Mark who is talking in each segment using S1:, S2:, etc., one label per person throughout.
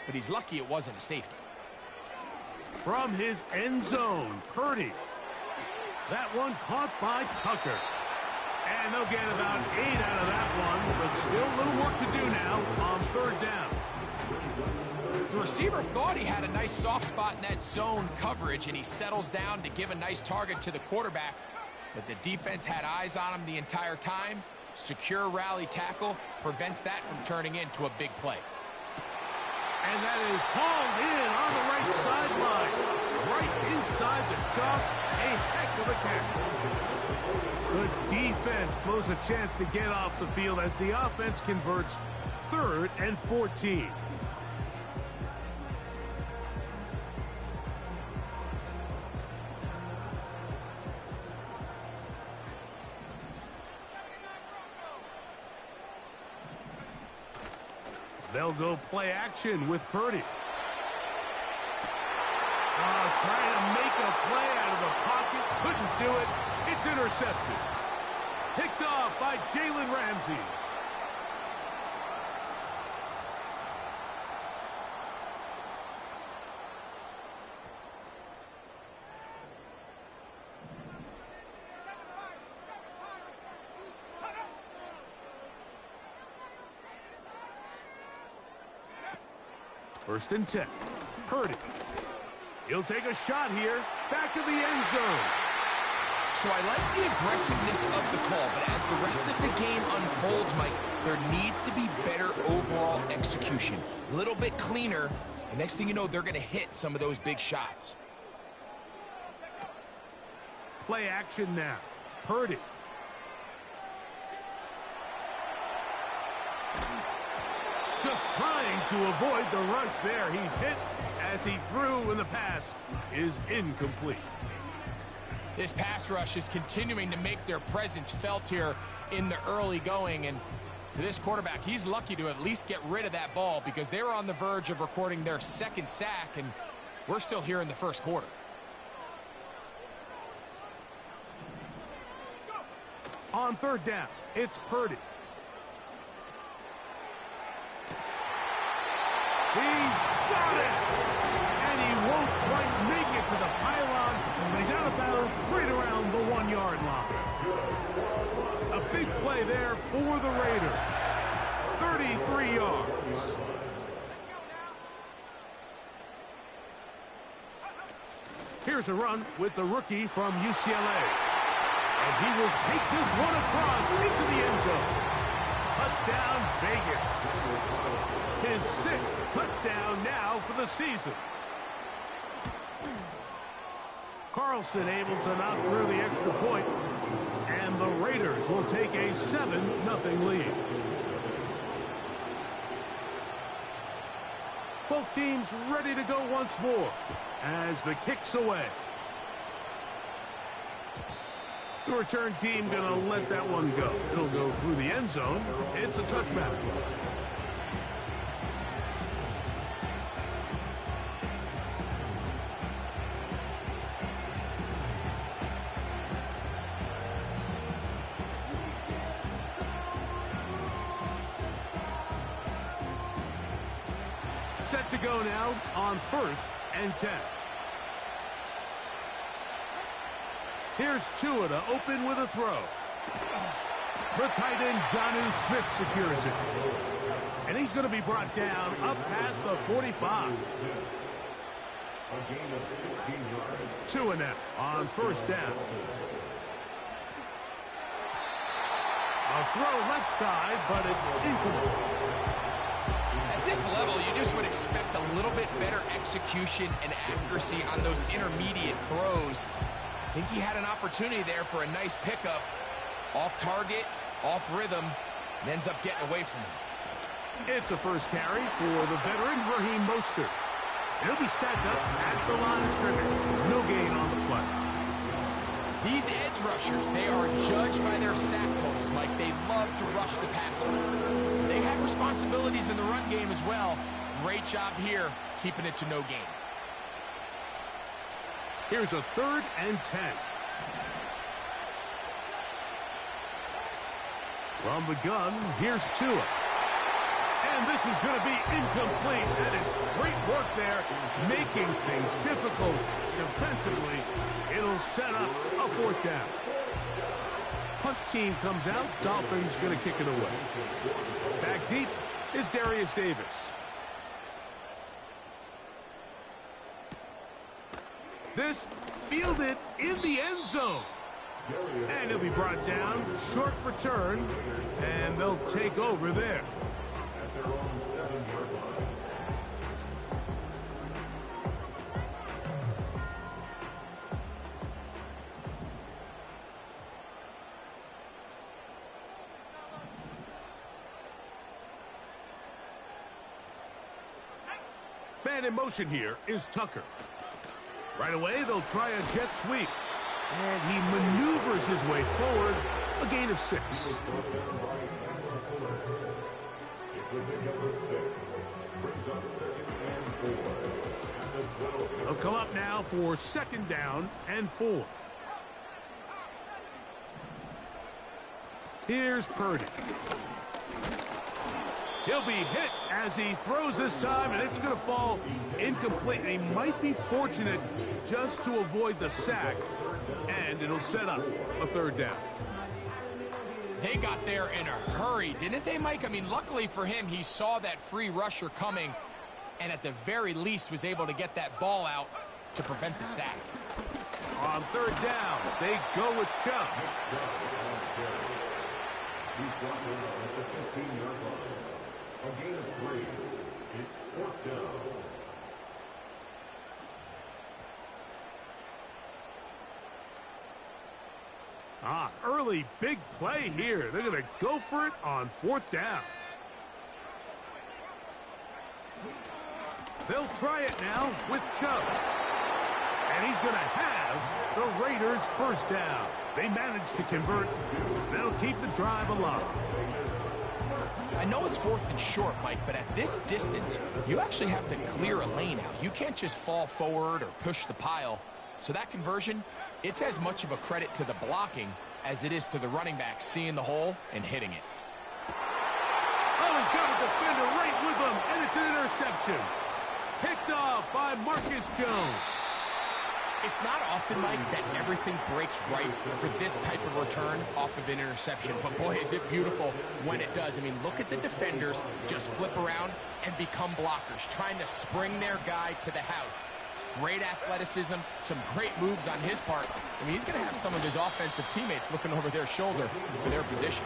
S1: but he's lucky it wasn't a safety.
S2: From his end zone, Purdy. That one caught by Tucker. And they'll get about 8 out of that one, but still a little work to do now on third down.
S1: The receiver thought he had a nice soft spot in that zone coverage, and he settles down to give a nice target to the quarterback. But the defense had eyes on him the entire time. Secure rally tackle prevents that from turning into a big play.
S2: And that is hauled in on the right sideline. Right inside the chalk. A heck of a catch. The defense blows a chance to get off the field as the offense converts 3rd and 14. They'll go play action with Purdy. Trying to make a play out of the pocket. Couldn't do it. It's intercepted. Picked off by Jalen Ramsey. First and 10. Purdy. He'll take a shot here. Back to the end zone.
S1: So I like the aggressiveness of the call, but as the rest of the game unfolds, Mike, there needs to be better overall execution. A little bit cleaner, and next thing you know, they're going to hit some of those big shots.
S2: Play action now. Purdy. Just trying to avoid the rush there. He's hit as he threw, and the pass is incomplete.
S1: This pass rush is continuing to make their presence felt here in the early going, and for this quarterback, he's lucky to at least get rid of that ball because they were on the verge of recording their 2nd sack, and we're still here in the 1st quarter.
S2: On 3rd down, it's Purdy. He's got it! And he won't quite make it to the pylon, but he's out of bounds right around the 1-yard line. A big play there for the Raiders. 33 yards. Here's a run with the rookie from UCLA. And he will take this one across into the end zone. Touchdown, Vegas. His 6th touchdown now for the season. Carlson able to knock through the extra point, and the Raiders will take a 7-0 lead. Both teams ready to go once more as the kick's away. The return team going to let that one go. It'll go through the end zone. It's a touchback. Set to go now on 1st and 10. Here's Tua to open with a throw. The tight end, Jonnu Smith, secures it. And he's going to be brought down up past the 45. Tua now on 1st down. A throw left side, but it's incomplete.
S1: At this level, you just would expect a little bit better execution and accuracy on those intermediate throws. I think he had an opportunity there for a nice pickup. Off target, off rhythm, and ends up getting away from him.
S2: It's a first carry for the veteran Raheem Mostert. He'll be stacked up at the line of scrimmage. No gain on the play.
S1: These edge rushers, they are judged by their sack totals, Mike. They love to rush the passer. They have responsibilities in the run game as well. Great job here, keeping it to no gain.
S2: Here's a 3rd and 10. From the gun, here's Tua. And this is going to be incomplete. That is Great work there, making things difficult defensively. It'll set up a fourth down. Punt team comes out. Dolphins going to kick it away. Back deep is Darius Davis. This fielded in the end zone. And he'll be brought down. Short return. And they'll take over there. Man in motion here is Tucker. Right away, they'll try a jet sweep. And he maneuvers his way forward, a gain of 6. They'll come up now for 2nd down and 4. Here's Purdy. He'll be hit as he throws this time, and it's going to fall incomplete. And he might be fortunate just to avoid the sack, and it'll set up a 3rd down.
S1: They got there in a hurry, didn't they, Mike? I mean, luckily for him, he saw that free rusher coming, and at the very least was able to get that ball out to prevent the sack.
S2: On 3rd down, they go with Chubb.
S3: He's brought in at the 15-yard line. A gain of 3. It's 4th down.
S2: Early big play here. They're going to go for it on 4th down. They'll try it now with Chubb. And he's going to have the Raiders' 1st down. They managed to convert. They'll keep the drive alive.
S1: I know it's 4th and short, Mike, but at this distance, you actually have to clear a lane out. You can't just fall forward or push the pile. So that conversion, it's as much of a credit to the blocking as it is to the running back seeing the hole and hitting it.
S2: Oh, he's got a defender right with him, and it's an interception. Picked off by Marcus Jones.
S1: It's not often, Mike, that everything breaks right for this type of return off of an interception. But, boy, is it beautiful when it does. I mean, look at the defenders just flip around and become blockers, trying to spring their guy to the house. Great athleticism, some great moves on his part. I mean, he's going to have some of his offensive teammates looking over their shoulder for their position.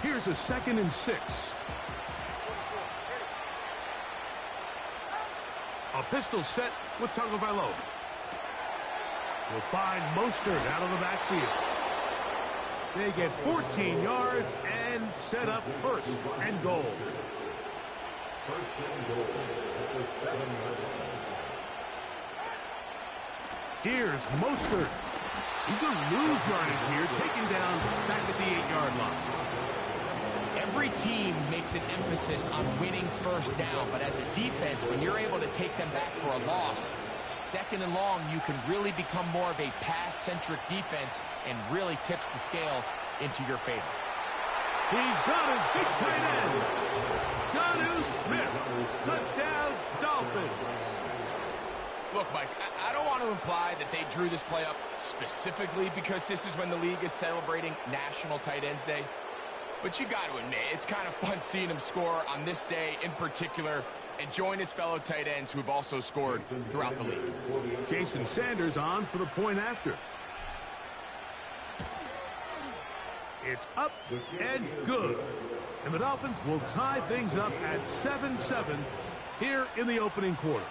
S2: Here's a 2nd and 6. A pistol set with Tagovailoa. He'll find Mostert out of the backfield. They get 14 yards and set up 1st and goal.
S3: 1st and goal at the 7-yard line.
S2: Here's Mostert. He's going to lose yardage here, taken down back at the 8-yard line.
S1: Every team makes an emphasis on winning 1st down, but as a defense, when you're able to take them back for a loss, 2nd and long, you can really become more of a pass-centric defense and really tips the scales into your favor.
S2: He's got his big tight end. Jonnu Smith. Touchdown, Dolphins.
S1: Look, Mike, I don't want to imply that they drew this play up specifically because this is when the league is celebrating National Tight Ends Day. But you got to admit, it's kind of fun seeing him score on this day in particular and join his fellow tight ends who have also scored throughout the league.
S2: Jason Sanders on for the point after. It's up and good. And the Dolphins will tie things up at 7-7 here in the opening quarter.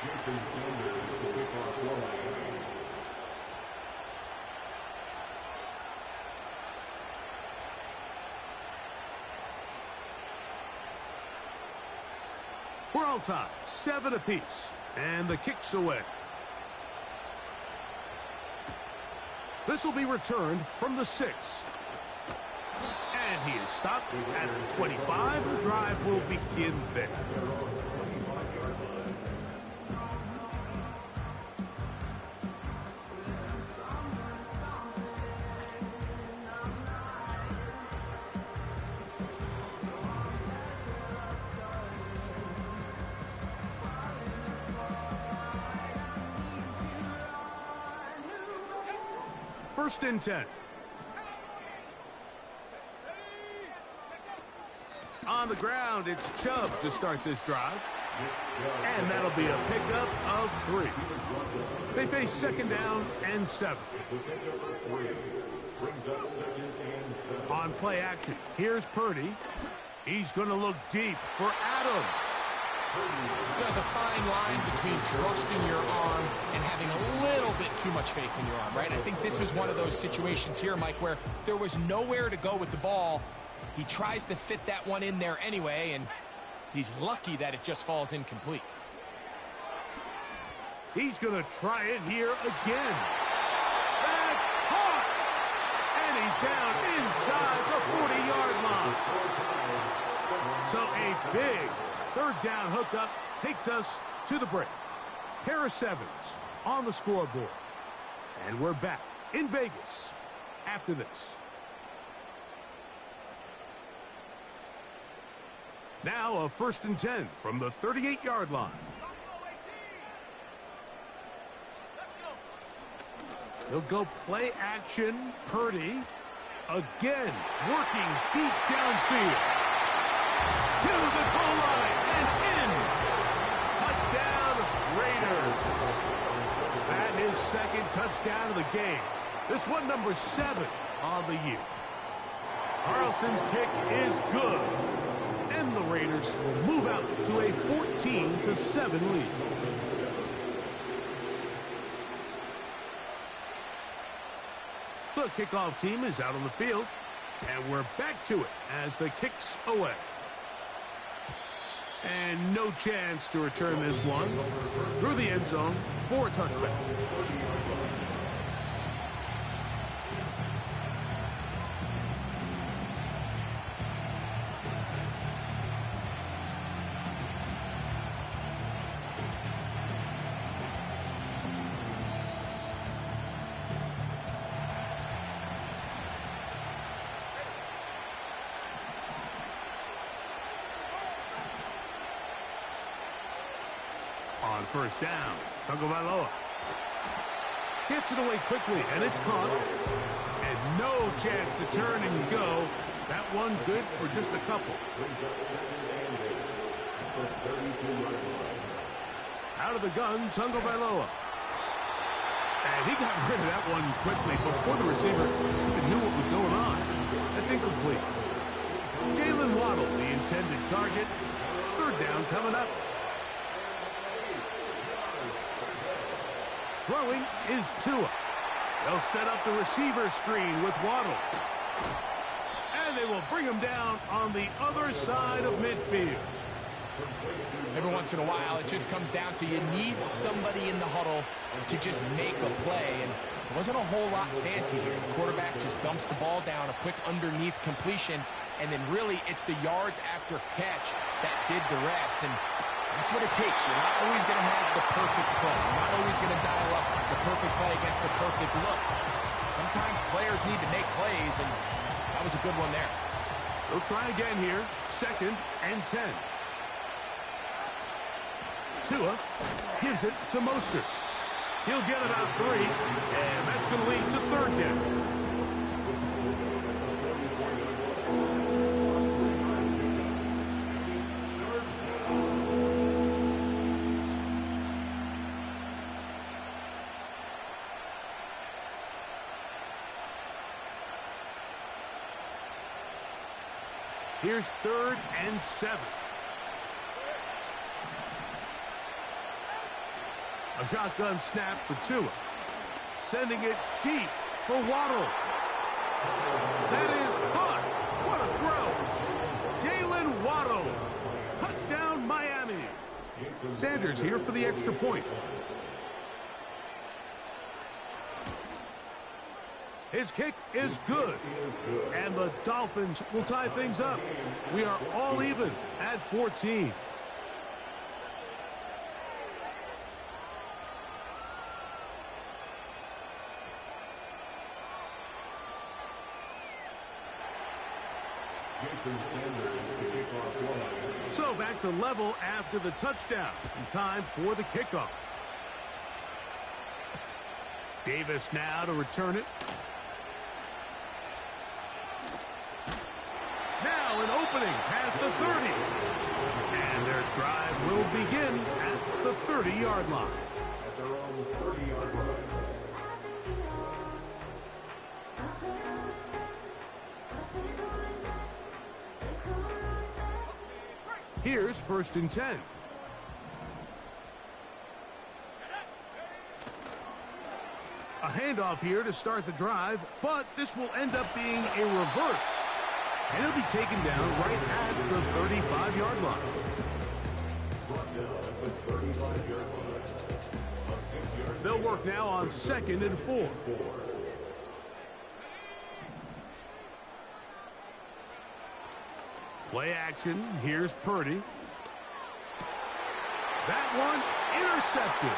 S3: Jason Sanders, the kickoff line.
S2: We're all tied, 7 apiece, and the kick's away. This will be returned from the 6. And he is stopped at 25. The drive will begin there. First and 10. On the ground, it's Chubb to start this drive. And that'll be a pickup of 3. They face second down and 7. On play action, here's Purdy. He's going to look deep for Adams.
S1: There's a fine line between trusting your arm and having a little bit too much faith in your arm, right? I think this is one of those situations here, Mike, where there was nowhere to go with the ball. He tries to fit that one in there anyway, and he's lucky that it just falls incomplete.
S2: He's going to try it here again. That's caught! And he's down inside the 40-yard line. So a big third down hookup takes us to the break. Harris Evans on the scoreboard. And we're back in Vegas after this. Now a first and 10 from the 38-yard line. He'll go play action. Purdy again working deep downfield. To the goal line and in. Touchdown Raiders. That is second touchdown of the game. This one number 7 on the year. Carlson's kick is good. And the Raiders will move out to a 14-7 lead. The kickoff team is out on the field, and we're back to it as the kick's away. And no chance to return this one through the end zone for a touchback. On first down, Tagovailoa gets it away quickly, and it's caught. And no chance to turn and go. That one good for just a couple. Out of the gun, Tagovailoa. And he got rid of that one quickly before the receiver even knew what was going on. That's incomplete. Jalen Waddle, the intended target. Third down coming up. Throwing is Tua. They'll set up the receiver screen with Waddle. And they will bring him down on the other side of midfield.
S1: Every once in a while, it just comes down to you need somebody in the huddle to just make a play. And it wasn't a whole lot fancy here. The quarterback just dumps the ball down, a quick underneath completion, and then really it's the yards after catch that did the rest. And that's what it takes. You're not always going to have the perfect play. You're not always going to dial up the perfect play against the perfect look. Sometimes players need to make plays, and that was a good one there.
S2: They'll try again here. Second and 10. Tua gives it to Mostert. He'll get about 3, and that's going to lead to third down. Here's third and 7. A shotgun snap for Tua. Sending it deep for Waddle. That is caught. What a throw. Jalen Waddle. Touchdown, Miami. Sanders here for the extra point. His kick is good. And the Dolphins will tie things up. We are all even at 14. So back to level after the touchdown. And time for the kickoff. Davis now to return it. Now an opening past the 30. And their drive will begin at the 30-yard line.
S3: At their own 30-yard line.
S2: Here's 1st and 10. A handoff here to start the drive, but this will end up being a reverse. And he'll be taken down right at the 35-yard line.
S3: Brought down at the 35-yard line. A 6-yard.
S2: They'll work now on 2nd and 4. Play action. Here's Purdy. That one intercepted.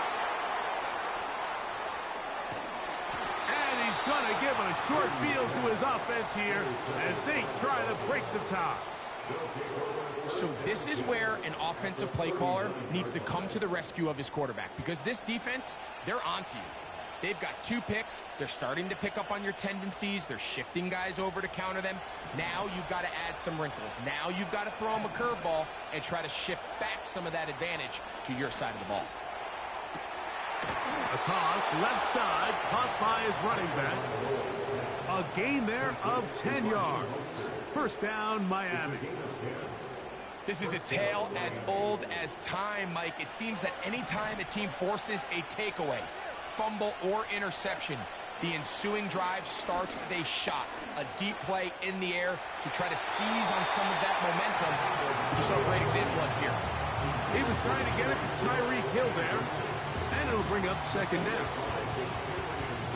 S2: And he's going to give a short field to his offense here as they try to break the tie.
S1: So this is where an offensive play caller needs to come to the rescue of his quarterback, because this defense, they're onto you. They've got 2 picks. They're starting to pick up on your tendencies. They're shifting guys over to counter them. Now you've got to add some wrinkles. Now you've got to throw them a curveball and try to shift back some of that advantage to your side of the ball.
S2: A toss, left side, caught by his running back. A gain there of 10 yards. 1st down, Miami.
S1: This is a tale as old as time, Mike. It seems that anytime a team forces a takeaway, fumble, or interception, the ensuing drive starts with a shot, a deep play in the air to try to seize on some of that momentum. You saw a great example of here.
S2: He was trying to get it to Tyreek Hill there, and it'll bring up 2nd down.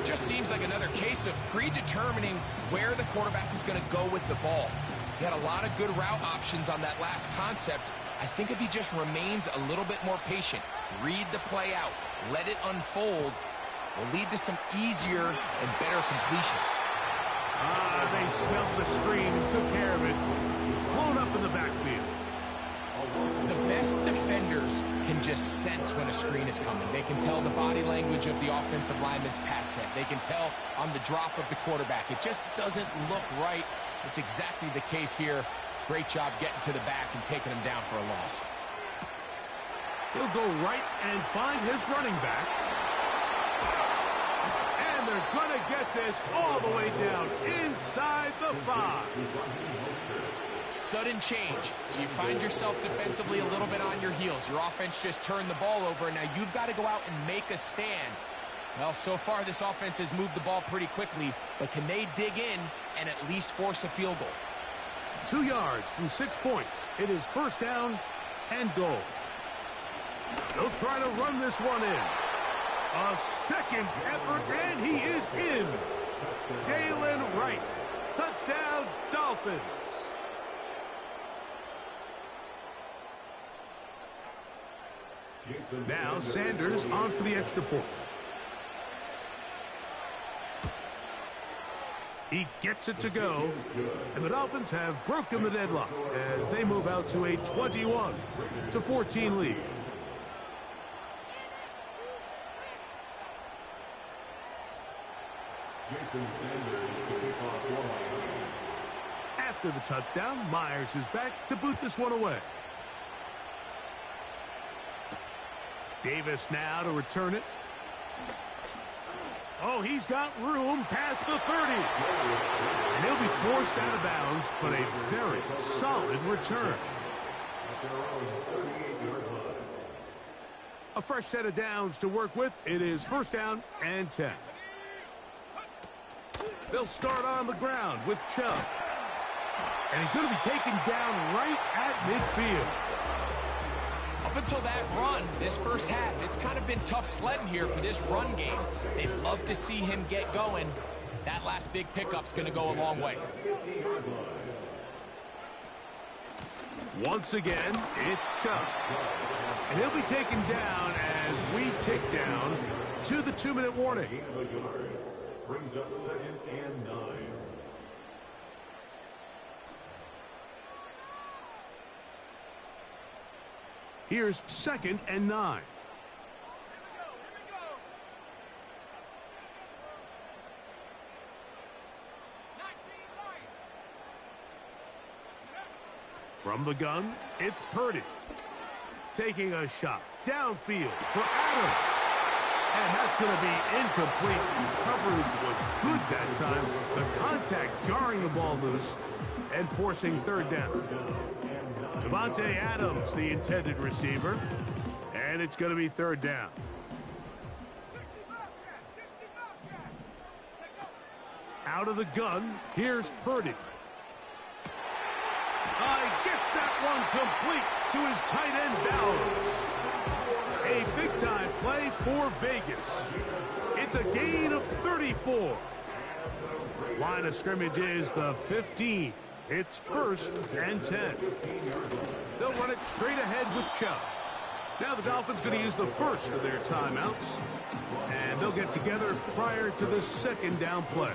S1: Just seems like another case of predetermining where the quarterback is going to go with the ball. He had a lot of good route options on that last concept. I think if he just remains a little bit more patient, read the play out, let it unfold, will lead to some easier and better completions.
S2: They smelled the screen and took care of it. Blown up in the backfield.
S1: The best defenders can just sense when a screen is coming. They can tell the body language of the offensive lineman's pass set. They can tell on the drop of the quarterback. It just doesn't look right. It's exactly the case here. Great job getting to the back and taking him down for a loss.
S2: He'll go right and find his running back. And they're going to get this all the way down inside the 5.
S1: Sudden change. So you find yourself defensively a little bit on your heels. Your offense just turned the ball over, and now you've got to go out and make a stand. Well, so far this offense has moved the ball pretty quickly, but can they dig in and at least force a field goal?
S2: 2 yards from 6 points. It is 1st down and goal. They'll try to run this one in. A 2nd effort, and he is in. Jalen Wright. Touchdown, Dolphins. Now Sanders on for the extra point. He gets it to go, and the Dolphins have broken the deadlock as they move out to a 21-14 lead. After the touchdown, Myers is back to boot this one away. Davis now to return it. Oh, he's got room past the 30. And he'll be forced out of bounds, but a very solid return. A fresh set of downs to work with. It is 1st down and 10. They'll start on the ground with Chubb. And he's going to be taken down right at midfield.
S1: Up until that run, this first half, it's kind of been tough sledding here for this run game. They'd love to see him get going. That last big pickup's going to go a long way.
S2: Once again, it's Chubb. And he'll be taken down as we tick down to the 2-minute warning.
S3: Brings up 2nd and 9.
S2: Here's 2nd and 9. From the gun, it's Purdy. Taking a shot downfield for Adams. And that's going to be incomplete. Coverage was good that time. The contact jarring the ball loose and forcing third down. Davante Adams, the intended receiver. And it's going to be third down. Out of the gun, here's Purdy. Gets that one complete to his tight end Bowers. A big-time play for Vegas. It's a gain of 34. Line of scrimmage is the 15. It's 1st and 10. They'll run it straight ahead with Chubb. Now the Dolphins going to use the first of their timeouts. And they'll get together prior to the second down play.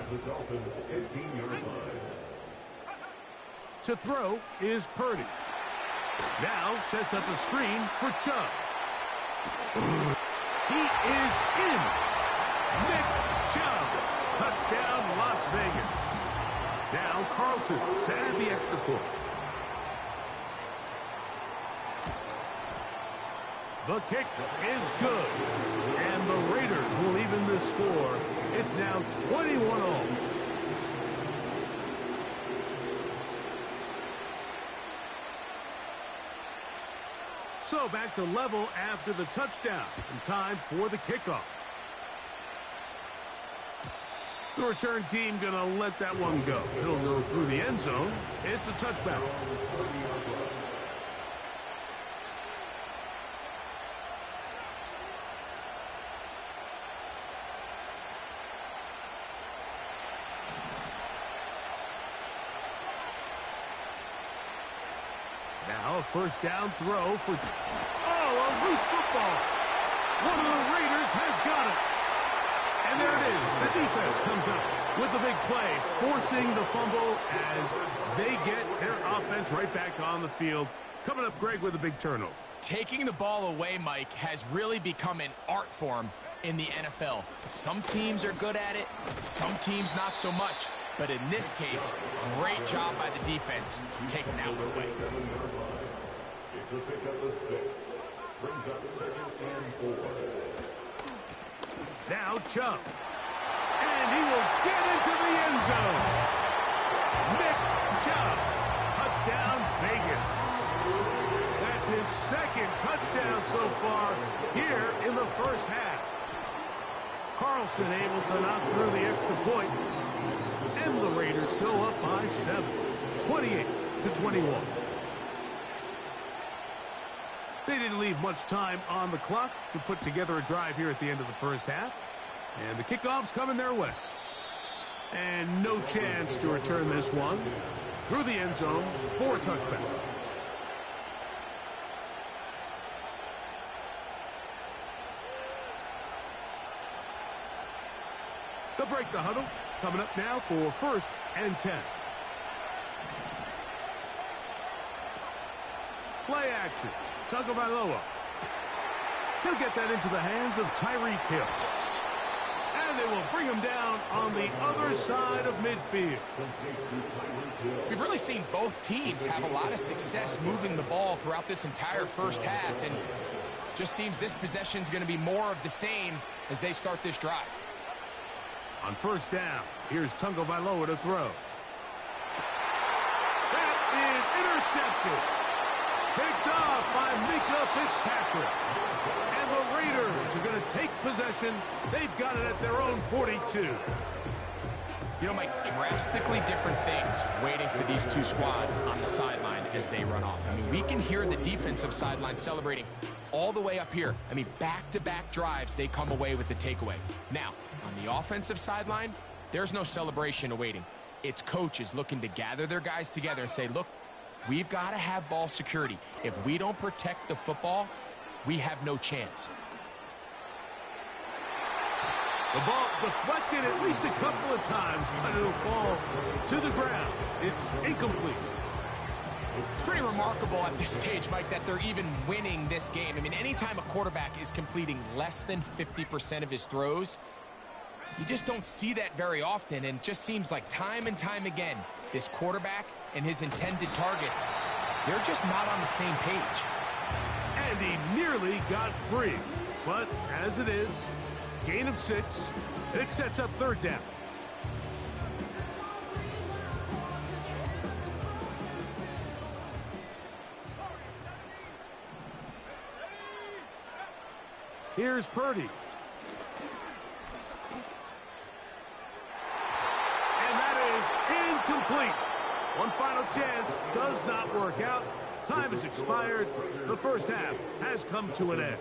S3: The Dolphins 18-yard line.
S2: To throw is Purdy. Now sets up a screen for Chubb. He is in. Nick Chubb. Touchdown, Las Vegas. Now Carlson to add the extra point. The kick is good. And the Raiders will even the score. It's now 21-all. So back to level after the touchdown. And time for the kickoff. The return team going to let that one go. It'll go through the end zone. It's a touchback. Now a first down throw for... Oh, a loose football. One of the Raiders has got it. And there it is. The defense comes up with the big play, forcing the fumble as they get their offense right back on the field. Coming up, Greg, with a big turnover.
S1: Taking the ball away, Mike, has really become an art form in the NFL. Some teams are good at it, some teams not so much. But in this case, great job by the defense taking that one away.
S3: It's a pickup of 6. Brings up 2nd and 4.
S2: Now Chubb. And he will get into the end zone. Nick Chubb. Touchdown, Vegas. That's his 2nd touchdown so far here in the first half. Carlson able to knock through the extra point. And the Raiders go up by 7, 28-21. They didn't leave much time on the clock to put together a drive here at the end of the first half. And the kickoff's coming their way. And no chance to return this one through the end zone for a touchback. They'll break the huddle. Coming up now for 1st and 10. Play action. Tagovailoa. He'll get that into the hands of Tyreek Hill. And they will bring him down on the other side of midfield.
S1: We've really seen both teams have a lot of success moving the ball throughout this entire first half. And just seems this possession is going to be more of the same as they start this drive.
S2: On first down, here's Tagovailoa to throw. That is intercepted. Picked off by Minkah Fitzpatrick. And the Raiders are going to take possession. They've got it at their own 42.
S1: You know, Mike, drastically different things waiting for these two squads on the sideline as they run off. I mean, we can hear the defensive sideline celebrating all the way up here. I mean, back-to-back drives, they come away with the takeaway. Now, on the offensive sideline, there's no celebration awaiting. It's coaches looking to gather their guys together and say, look, we've got to have ball security. If we don't protect the football, we have no chance.
S2: The ball deflected at least a couple of times, but it'll fall to the ground. It's incomplete.
S1: It's pretty remarkable at this stage, Mike, that they're even winning this game. I mean, anytime a quarterback is completing less than 50% of his throws, You just don't see that very often, and it just seems like time and time again, this quarterback and his intended targets, they're just not on the same page.
S2: And he nearly got free. But as it is, gain of 6. It sets up third down. Here's Purdy. And that is incomplete. One final chance does not work out. Time has expired. The first half has come to an end.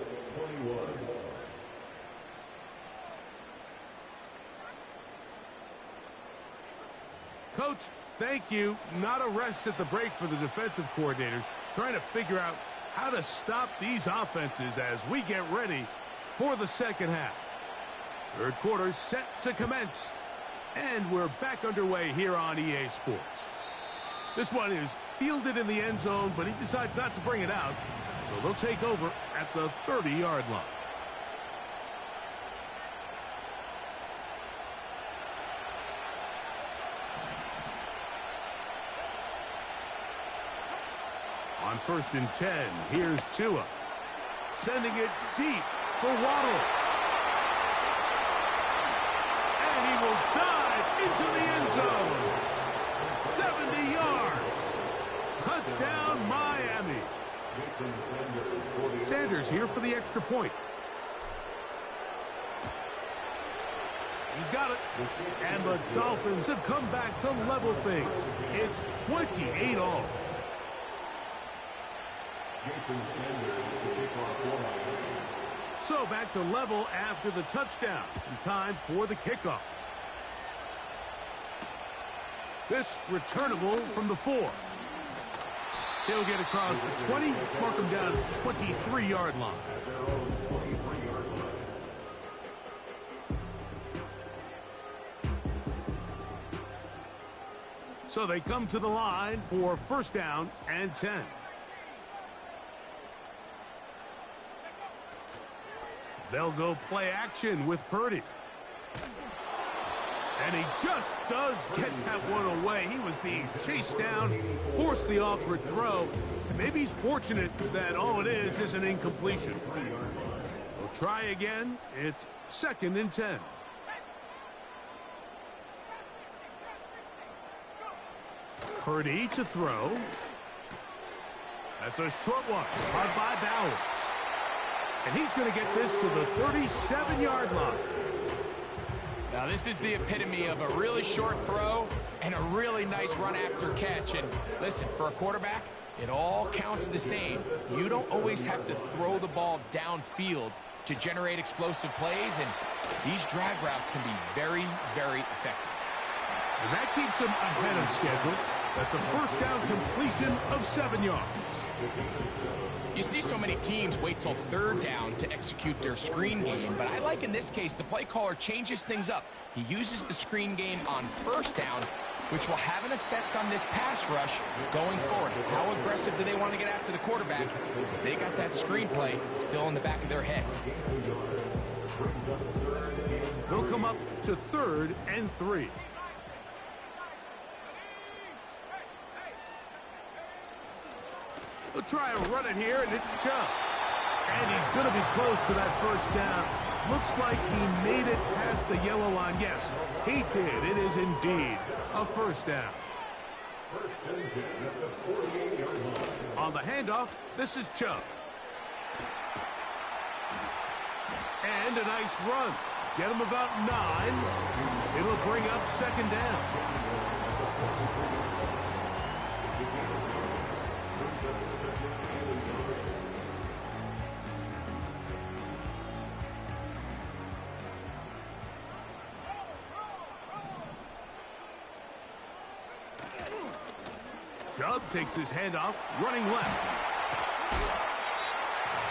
S2: Coach, thank you. Not a rest at the break for the defensive coordinators, trying to figure out how to stop these offenses as we get ready for the second half. Third quarter set to commence. And we're back underway here on EA Sports. This one is fielded in the end zone, but he decides not to bring it out. So they'll take over at the 30-yard line. On 1st and 10, here's Tua. Sending it deep for Waddle. And he will dive into the end zone. 70 yards. Touchdown, Miami. Sanders here for the extra point. He's got it. And the Dolphins have come back to level things. It's 28-all. So back to level after the touchdown. And time for the kickoff. This returnable from the 4. He'll get across the 20, mark him down at the 23-yard line. So they come to the line for 1st down and 10. They'll go play action with Purdy. And he just does get that one away. He was being chased down, forced the awkward throw. And maybe he's fortunate that all it is an incompletion. We'll try again. It's 2nd and 10. Purdy to throw. That's a short one. Caught by Bowers. And he's going to get this to the 37-yard line.
S1: Now, this is the epitome of a really short throw and a really nice run after catch. And listen, for a quarterback, it all counts the same. You don't always have to throw the ball downfield to generate explosive plays, and these drag routes can be very, very effective.
S2: And that keeps him ahead of schedule. That's a 1st down completion of 7 yards.
S1: You see so many teams wait till 3rd down to execute their screen game, but I like in this case the play caller changes things up. He uses the screen game on 1st down, which will have an effect on this pass rush going forward. How aggressive do they want to get after the quarterback? Because they got that screen play still in the back of their head.
S2: They'll come up to 3rd and 3. They'll try and run it here, and it's Chubb. And he's going to be close to that 1st down. Looks like he made it past the yellow line. Yes, he did. It is indeed a 1st down. On the handoff, this is Chubb. And a nice run. Get him about 9. It'll bring up 2nd down. Chubb takes his handoff, running left.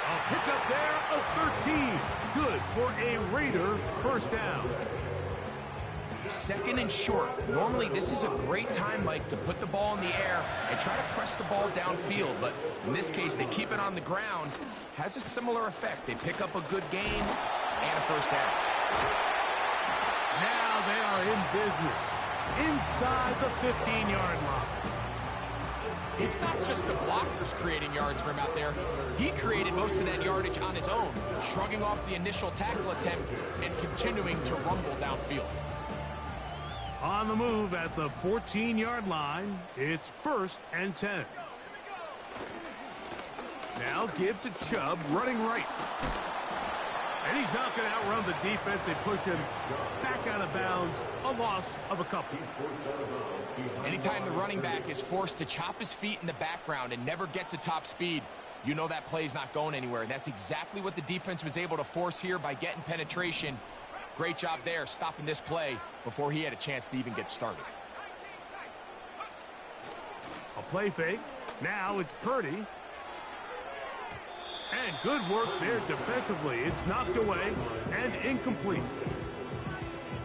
S2: A pickup there of 13. Good for a Raider 1st down.
S1: 2nd and short. Normally, this is a great time, Mike, to put the ball in the air and try to press the ball downfield. But in this case, they keep it on the ground. Has a similar effect. They pick up a good gain and a 1st down.
S2: Now they are in business inside the 15-yard line.
S1: It's not just the blockers creating yards for him out there. He created most of that yardage on his own, shrugging off the initial tackle attempt and continuing to rumble downfield.
S2: On the move at the 14-yard line, it's 1st and 10. Now give to Chubb, running right. And he's not going to outrun the defense. They push him back out of bounds, a loss of a couple.
S1: Anytime the running back is forced to chop his feet in the background and never get to top speed, you know that play's not going anywhere. And that's exactly what the defense was able to force here by getting penetration. Great job there, stopping this play before he had a chance to even get started.
S2: A play fake. Now it's Purdy. And good work there defensively. It's knocked away and incomplete.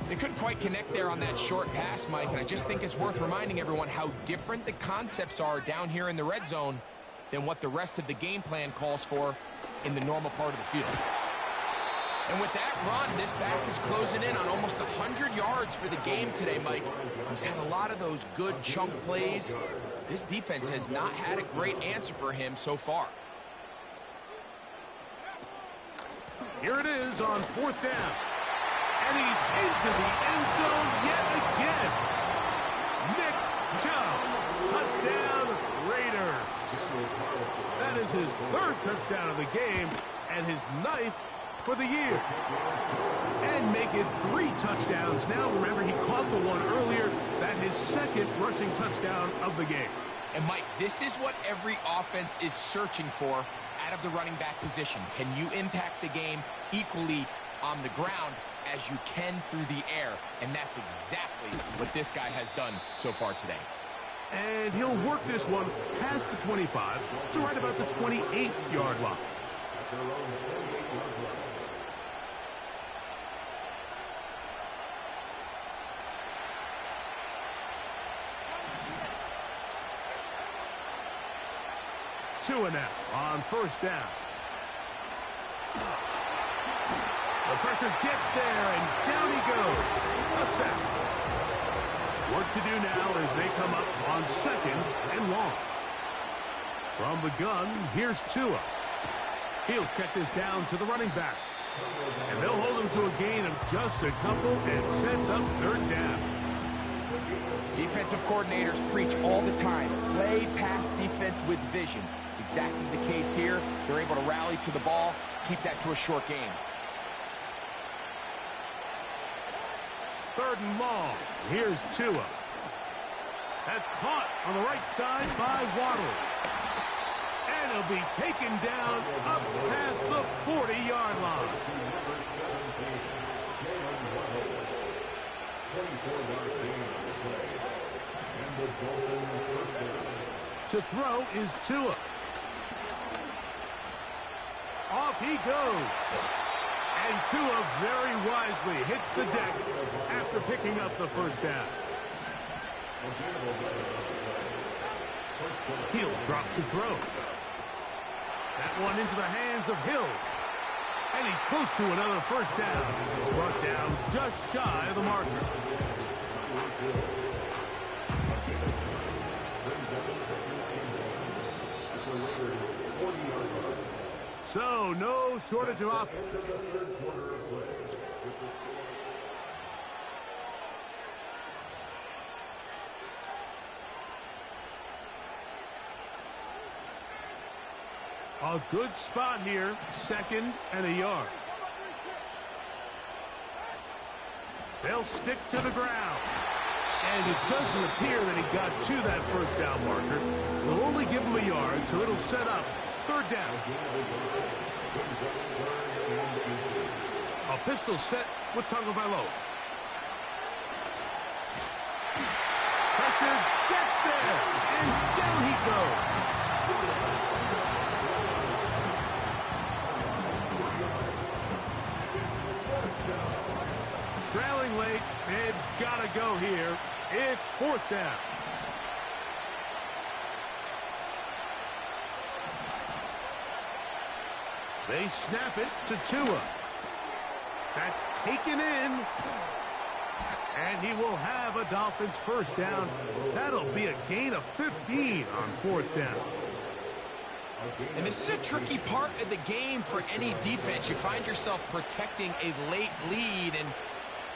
S1: They couldn't quite connect there on that short pass, Mike, and I just think it's worth reminding everyone how different the concepts are down here in the red zone than what the rest of the game plan calls for in the normal part of the field. And with that run, this back is closing in on almost 100 yards for the game today, Mike. He's had a lot of those good chunk plays. This defense has not had a great answer for him so far.
S2: Here it is on 4th down. And he's into the end zone yet again. Nick Chubb, touchdown Raiders. That is his 3rd touchdown of the game and his 9th for the year. And make it 3 touchdowns now. Remember, he caught the one earlier. That his 2nd rushing touchdown of the game.
S1: And Mike, this is what every offense is searching for out of the running back position. Can you impact the game equally on the ground as you can through the air? And that's exactly what this guy has done so far today.
S2: And he'll work this one past the 25 to right about the 28-yard line. Tua now on 1st down. The pressure gets there, and down he goes. A sack. Work to do now as they come up on 2nd and long. From the gun, here's Tua. He'll check this down to the running back. And they'll hold him to a gain of just a couple and sets up 3rd down.
S1: Defensive coordinators preach all the time, play pass defense with vision. It's exactly the case here. They're able to rally to the ball, keep that to a short game.
S2: 3rd and long. Here's Tua. That's caught on the right side by Waddle. And he'll be taken down up past the 40-yard line. To throw is Tua. Off he goes. And Tua very wisely hits the deck after picking up the 1st down. He'll drop to throw. That one into the hands of Hill. And he's close to another 1st down. He's brought down just shy of the marker. So, no shortage of offense. A good spot here, 2nd and a yard. They'll stick to the ground. And it doesn't appear that he got to that 1st down marker. They'll only give him a yard, so it'll set up 3rd down. A pistol set with Tagovailoa. Pressure gets there, and down he goes. Trailing late, they've got to go here. It's 4th down. They snap it to Tua. That's taken in. And he will have a Dolphins first down. That'll be a gain of 15 on fourth down.
S1: And this is a tricky part of the game for any defense. You find yourself protecting a late lead, and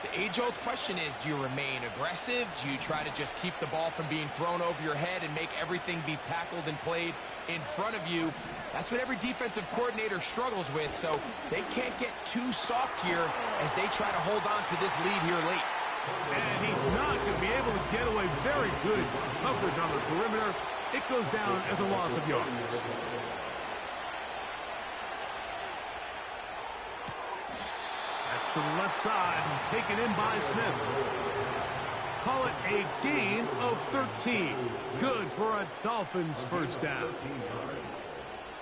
S1: the age-old question is, do you remain aggressive? Do you try to just keep the ball from being thrown over your head and make everything be tackled and played in front of you? That's what every defensive coordinator struggles with, so they can't get too soft here as they try to hold on to this lead here late.
S2: And he's not going to be able to get away. Very good coverage on the perimeter. It goes down as a loss of yards. That's to the left side and taken in by Smith. Call it a gain of 13. Good for a Dolphins first down.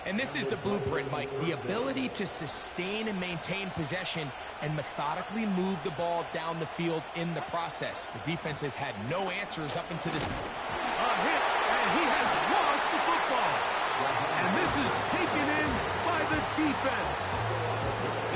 S1: And this is the blueprint, Mike. The ability to sustain and maintain possession and methodically move the ball down the field in the process. The defense has had no answers up until this.
S2: A hit, and he has lost the football. And this is taken in by the defense.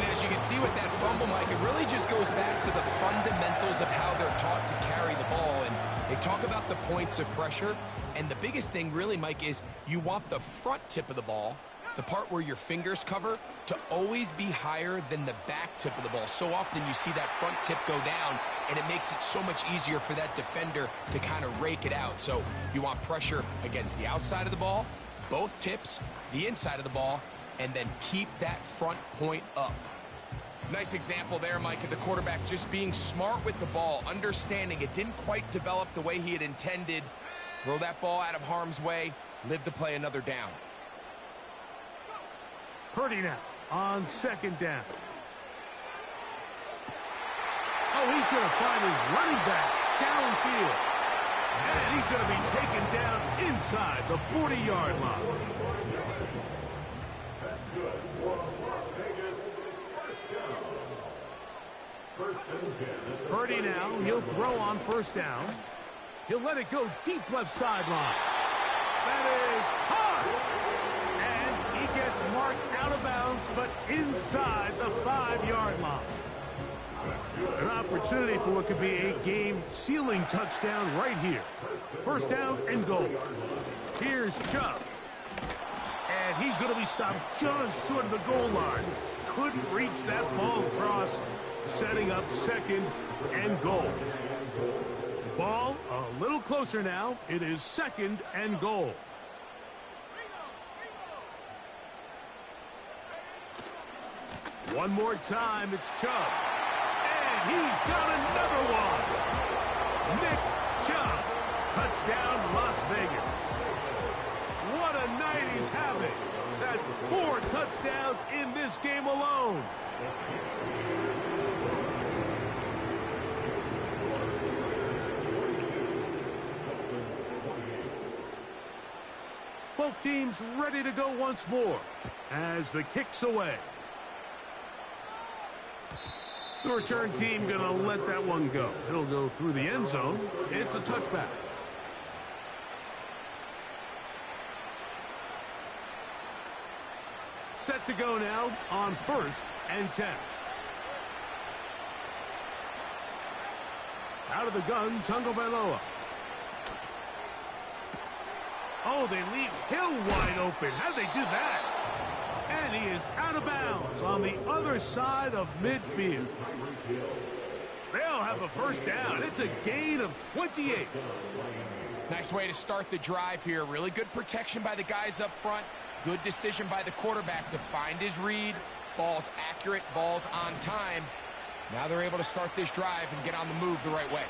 S1: And as you can see with that fumble, Mike, it really just goes back to the fundamentals of how they're taught to carry the ball. And they talk about the points of pressure. And the biggest thing really, Mike, is you want the front tip of the ball, the part where your fingers cover, to always be higher than the back tip of the ball. So often you see that front tip go down, and it makes it so much easier for that defender to kind of rake it out. So you want pressure against the outside of the ball, both tips, the inside of the ball, and then keep that front point up. Nice example there, Mike, of the quarterback just being smart with the ball, understanding it didn't quite develop the way he had intended. Throw that ball out of harm's way, live to play another down.
S2: Purdy now on second down. Oh, he's going to find his running back downfield. And he's going to be taken down inside the 40-yard line.
S3: That's good for Las Vegas. First down. First and 10.
S2: Purdy now, he'll throw on first down. He'll let it go deep left sideline. That is hard. And he gets marked out of bounds, but inside the 5-yard line. An opportunity for what could be a game-sealing touchdown right here. First down and goal. Here's Chubb. And he's going to be stopped just short of the goal line. Couldn't reach that ball across, setting up second and goal. Ball a little closer now. It is second and goal. One more time, it's Chubb. And he's got another one. Nick Chubb. Touchdown, Las Vegas. What a night he's having. That's 4 touchdowns in this game alone. Both teams ready to go once more as the kick's away. The return team going to let that one go. It'll go through the end zone. It's a touchback. Set to go now on first and 10. Out of the gun, Tagovailoa. Oh, they leave Hill wide open. How'd they do that? And he is out of bounds on the other side of midfield. They'll have a first down. It's a gain of 28.
S1: Nice way to start the drive here. Really good protection by the guys up front. Good decision by the quarterback to find his read. Ball's accurate, ball's on time. Now they're able to start this drive and get on the move the right way.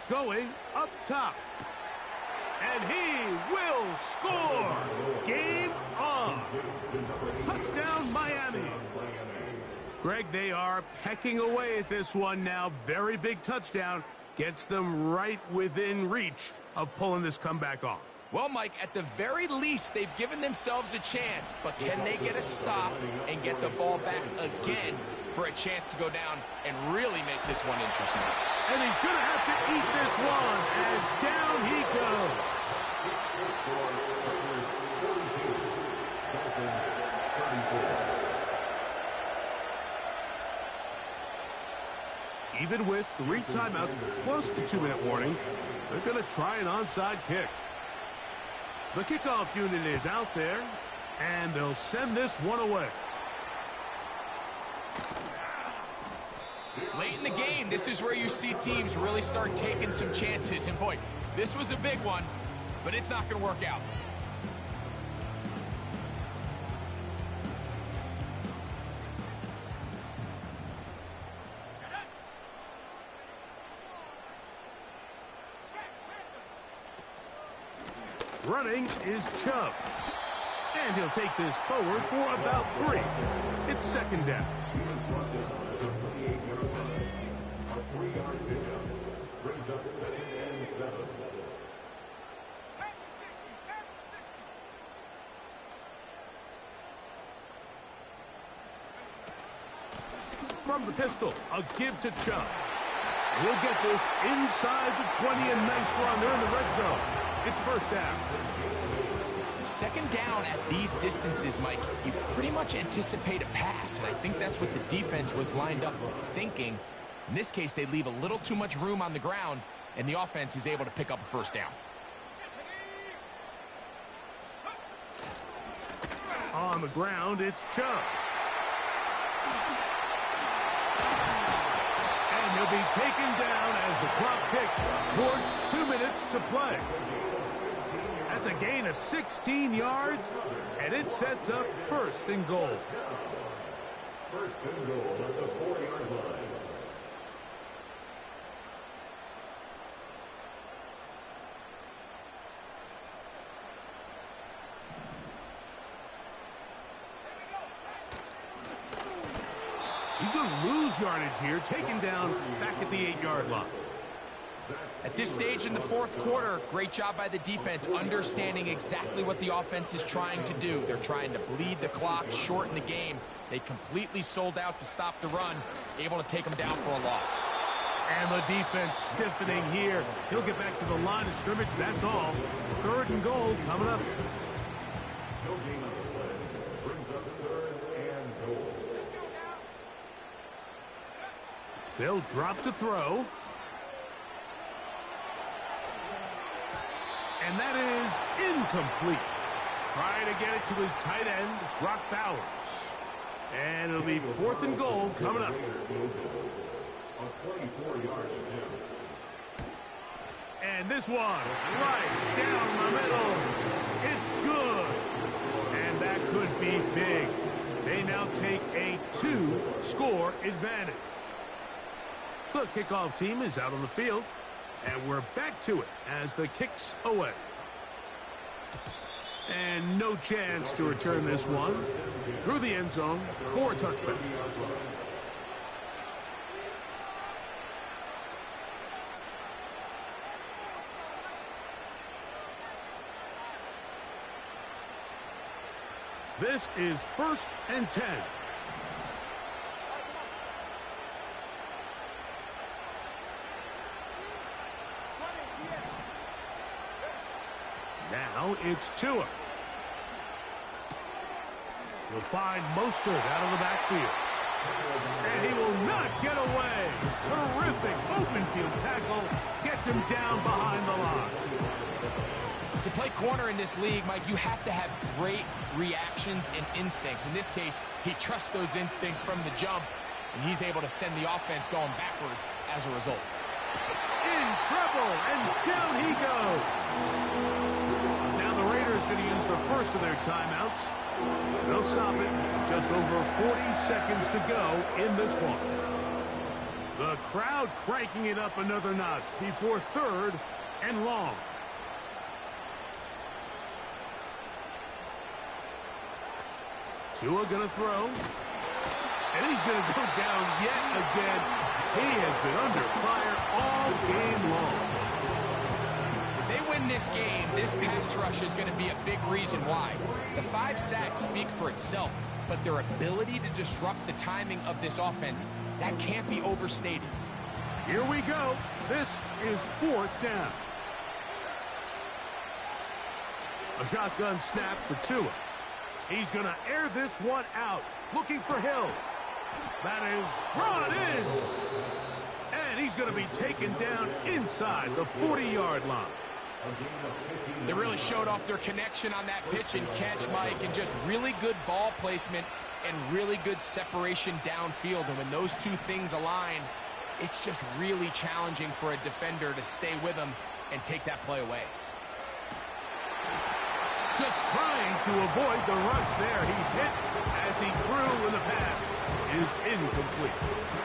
S2: Going up top. And he will score. Game on. Touchdown, Miami. Greg, they are pecking away at this one now. Very big touchdown. Gets them right within reach of pulling this comeback off.
S1: Well, Mike, at the very least, they've given themselves a chance. But can they get a stop and get the ball back again for a chance to go down and really make this one interesting?
S2: And he's going to have to eat this one as down he goes. Even with 3 timeouts plus the 2-minute warning, they're going to try an onside kick. The kickoff unit is out there, and they'll send this one away.
S1: Late in the game, this is where you see teams really start taking some chances. And boy, this was a big one, but it's not going to work out.
S2: Running is Chubb. And he'll take this forward for about 3. It's second down.
S3: A 3-yard pickup brings up 2nd and 7.
S2: From the pistol, a give to Chubb. He'll get this inside the 20, and nice run. They're in the red zone. It's first down.
S1: Second down at these distances, Mike, you pretty much anticipate a pass, and I think that's what the defense was lined up thinking. In this case, they leave a little too much room on the ground, and the offense is able to pick up a first down.
S2: On the ground, it's Chubb. And he'll be taken down as the clock ticks towards 2 minutes to play. That's a gain of 16 yards, and it sets up first and goal.
S3: First and goal at the 4-yard line.
S2: He's going to lose yardage here, taken down back at the 8-yard line.
S1: At this stage in the fourth quarter, great job by the defense, understanding exactly what the offense is trying to do. They're trying to bleed the clock, shorten the game. They completely sold out to stop the run, able to take them down for a loss.
S2: And the defense stiffening here. He'll get back to the line of scrimmage, that's all. Third and goal coming up.
S3: No gain on the play. Brings up 3rd and goal.
S2: They'll drop to throw. And that is incomplete. Trying to get it to his tight end, Brock Bowers. And it'll be 4th and goal coming up.
S3: A 24-yard attempt.
S2: And this one, right down the middle. It's good. And that could be big. They now take a 2-score advantage. The kickoff team is out on the field. And we're back to it as the kick's away. And no chance to return this one. Through the end zone for a touchback. This is 1st and 10. Now it's Tua. He'll find Mostert out of the backfield. And he will not get away. Terrific open field tackle. Gets him down behind the line.
S1: To play corner in this league, Mike, you have to have great reactions and instincts. In this case, he trusts those instincts from the jump, and he's able to send the offense going backwards as a result.
S2: In trouble, and down he goes. Now the Raiders going to use the first of their timeouts. They'll stop it. Just over 40 seconds to go in this one. The crowd cranking it up another notch before 3rd and long. Tua going to throw. And he's going to go down yet again. He has been under fire all game long.
S1: If they win this game, this pass rush is going to be a big reason why. The 5 sacks speak for itself, but their ability to disrupt the timing of this offense, that can't be overstated.
S2: Here we go. This is 4th down. A shotgun snap for Tua. He's going to air this one out, looking for Hill. That is brought in. he's going to be taken down inside the 40-yard line.
S1: They really showed off their connection on that pitch and catch, Mike, and just really good ball placement and really good separation downfield. And when those two things align, it's just really challenging for a defender to stay with them and take that play away.
S2: Just trying to avoid the rush there. He's hit as he threw, and the pass is incomplete.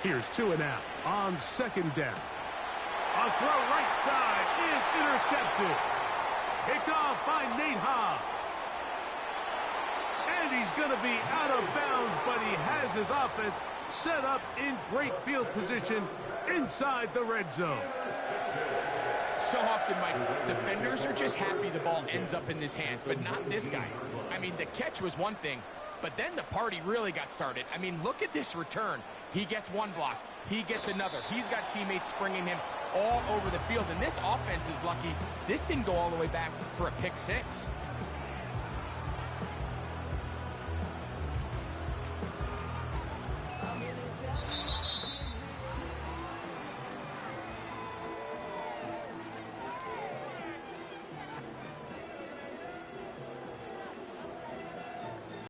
S2: Here's 2 and out on 2nd down. A throw right side is intercepted. Picked off by Nate Hobbs. And he's going to be out of bounds, but he has his offense set up in great field position inside the red zone.
S1: So often, Mike, defenders are just happy the ball ends up in his hands, but not this guy. I mean, the catch was one thing, but then the party really got started. I mean, look at this return. He gets one block. He gets another. He's got teammates springing him all over the field, and this offense is lucky this didn't go all the way back for a pick 6.